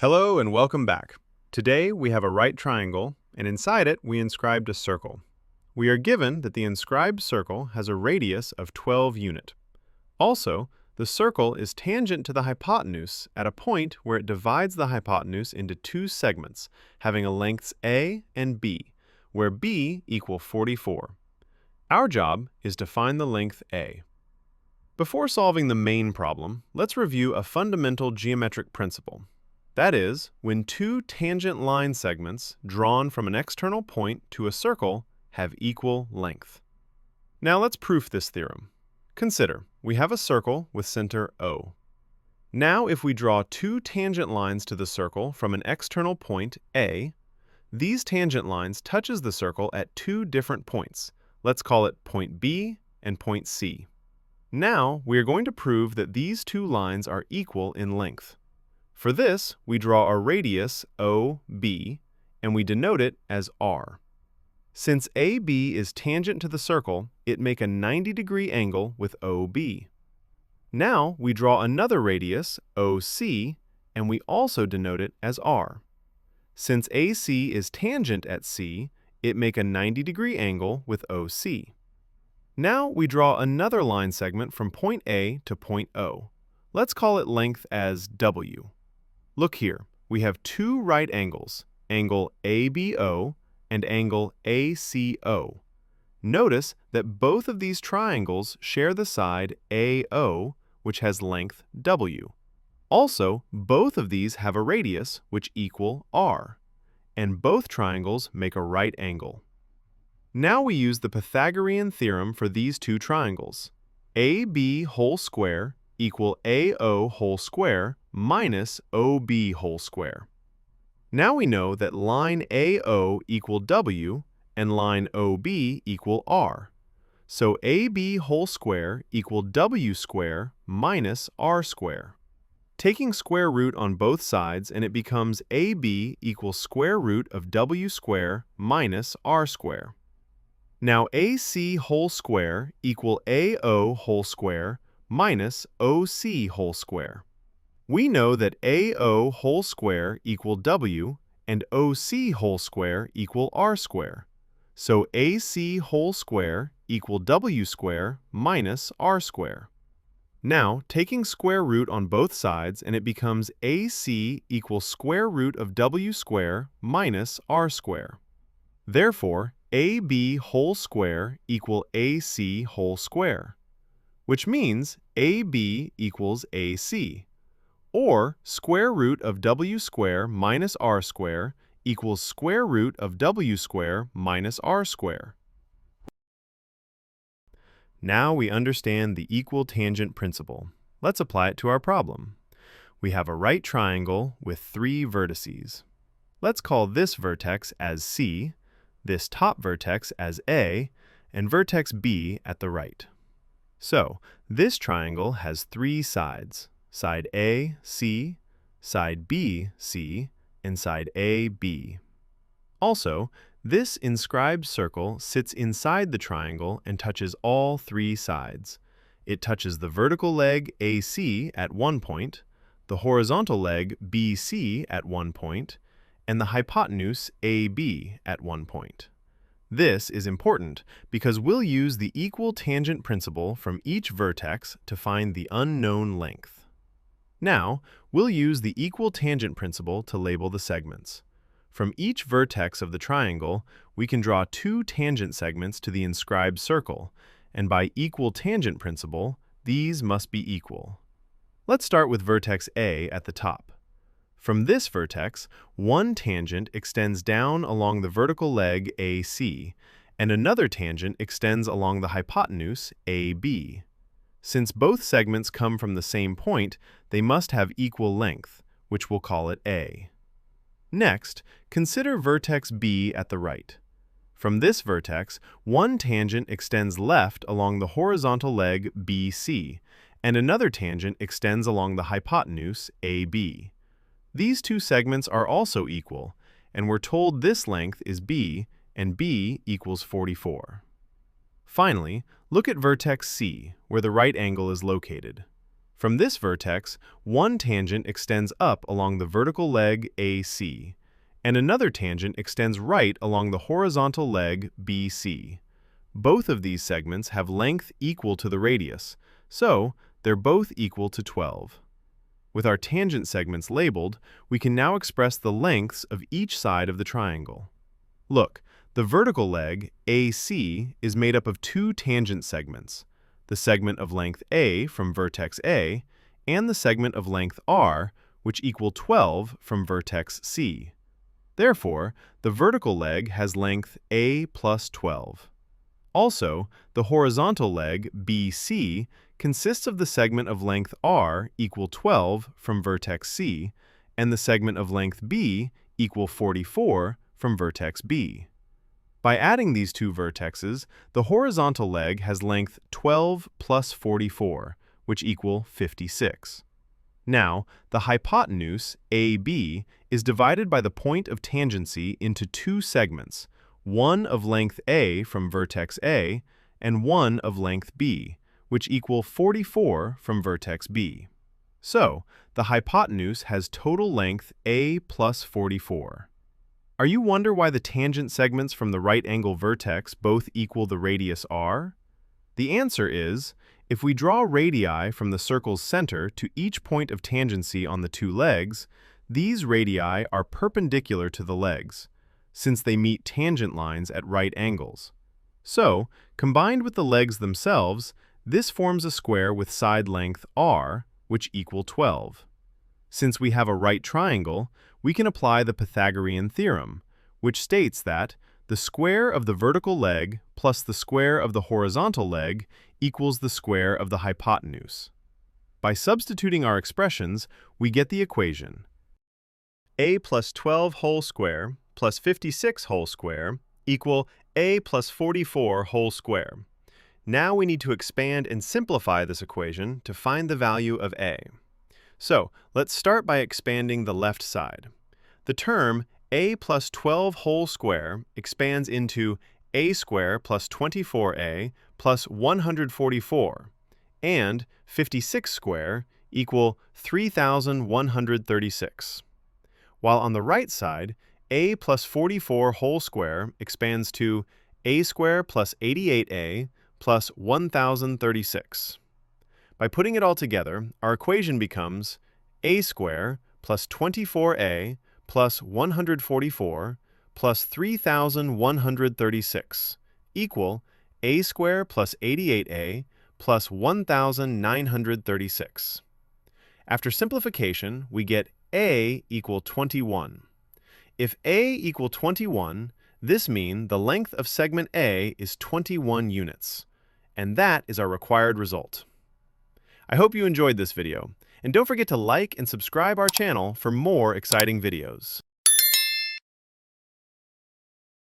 Hello and welcome back. Today we have a right triangle, and inside it we inscribed a circle. We are given that the inscribed circle has a radius of 12 unit. Also, the circle is tangent to the hypotenuse at a point where it divides the hypotenuse into two segments, having a lengths A and B, where B equal 44. Our job is to find the length A. Before solving the main problem, let's review a fundamental geometric principle. That is, when two tangent line segments drawn from an external point to a circle have equal length. Now let's proof this theorem. Consider, we have a circle with center O. Now if we draw two tangent lines to the circle from an external point A, these tangent lines touches the circle at two different points. Let's call it point B and point C. Now we are going to prove that these two lines are equal in length. For this, we draw a radius OB, and we denote it as R. Since AB is tangent to the circle, it make a 90-degree angle with OB. Now we draw another radius, OC, and we also denote it as R. Since AC is tangent at C, it make a 90-degree angle with OC. Now we draw another line segment from point A to point O. Let's call it length as W. Look here, we have two right angles, angle ABO and angle ACO. Notice that both of these triangles share the side AO, which has length W. Also, both of these have a radius, which equal R, and both triangles make a right angle. Now we use the Pythagorean theorem for these two triangles. AB whole square equal AO whole square minus OB whole square. Now we know that line AO equal W and line OB equal R. So AB whole square equal W square minus R square. Taking square root on both sides, and it becomes AB equals square root of W square minus R square. Now AC whole square equal AO whole square minus OC whole square. We know that AO whole square equal W and OC whole square equal R square. So AC whole square equal W square minus R square. Now, taking square root on both sides, and it becomes AC equals square root of W square minus R square. Therefore, AB whole square equal AC whole square, which means AB equals AC, or square root of W square minus R square equals square root of W square minus R square. Now we understand the equal tangent principle. Let's apply it to our problem. We have a right triangle with three vertices. Let's call this vertex as C, this top vertex as A, and vertex B at the right. So, this triangle has three sides, side A, C, side B, C, and side A, B. Also, this inscribed circle sits inside the triangle and touches all three sides. It touches the vertical leg AC at one point, the horizontal leg BC at one point, and the hypotenuse AB at one point. This is important because we'll use the equal tangent principle from each vertex to find the unknown length. Now, we'll use the equal tangent principle to label the segments. From each vertex of the triangle, we can draw two tangent segments to the inscribed circle, and by equal tangent principle, these must be equal. Let's start with vertex A at the top. From this vertex, one tangent extends down along the vertical leg AC, and another tangent extends along the hypotenuse AB. Since both segments come from the same point, they must have equal length, which we'll call it A. Next, consider vertex B at the right. From this vertex, one tangent extends left along the horizontal leg BC, and another tangent extends along the hypotenuse AB. These two segments are also equal, and we're told this length is B, and B equals 44. Finally, look at vertex C, where the right angle is located. From this vertex, one tangent extends up along the vertical leg AC, and another tangent extends right along the horizontal leg BC. Both of these segments have length equal to the radius, so they're both equal to 12. With our tangent segments labeled, we can now express the lengths of each side of the triangle. Look, the vertical leg, AC, is made up of two tangent segments, the segment of length A from vertex A, and the segment of length R, which equal 12 from vertex C. Therefore, the vertical leg has length A plus 12. Also, the horizontal leg, BC, consists of the segment of length R equal 12 from vertex C, and the segment of length B equal 44 from vertex B. By adding these two vertexes, the horizontal leg has length 12 plus 44, which equal 56. Now, the hypotenuse, AB, is divided by the point of tangency into two segments, one of length A from vertex A, and one of length B, which equal 44 from vertex B. So, the hypotenuse has total length A plus 44. Are you wondering why the tangent segments from the right angle vertex both equal the radius r? The answer is, if we draw radii from the circle's center to each point of tangency on the two legs, these radii are perpendicular to the legs, since they meet tangent lines at right angles. So, combined with the legs themselves, this forms a square with side length r, which equal 12. Since we have a right triangle, we can apply the Pythagorean theorem, which states that the square of the vertical leg plus the square of the horizontal leg equals the square of the hypotenuse. By substituting our expressions, we get the equation a plus 12 whole square plus 56 whole square equal a plus 44 whole square. Now we need to expand and simplify this equation to find the value of a. So, let's start by expanding the left side. The term a plus 12 whole square expands into a square plus 24a plus 144, and 56 square equal 3,136. While on the right side, a plus 44 whole square expands to a square plus 88a plus 1,036. By putting it all together, our equation becomes a square plus 24a plus 144 plus 3,136 equal a square plus 88a plus 1,936. After simplification, we get a equal 21. If a equal 21, this means the length of segment A is 21 units, and that is our required result. I hope you enjoyed this video, and don't forget to like and subscribe our channel for more exciting videos.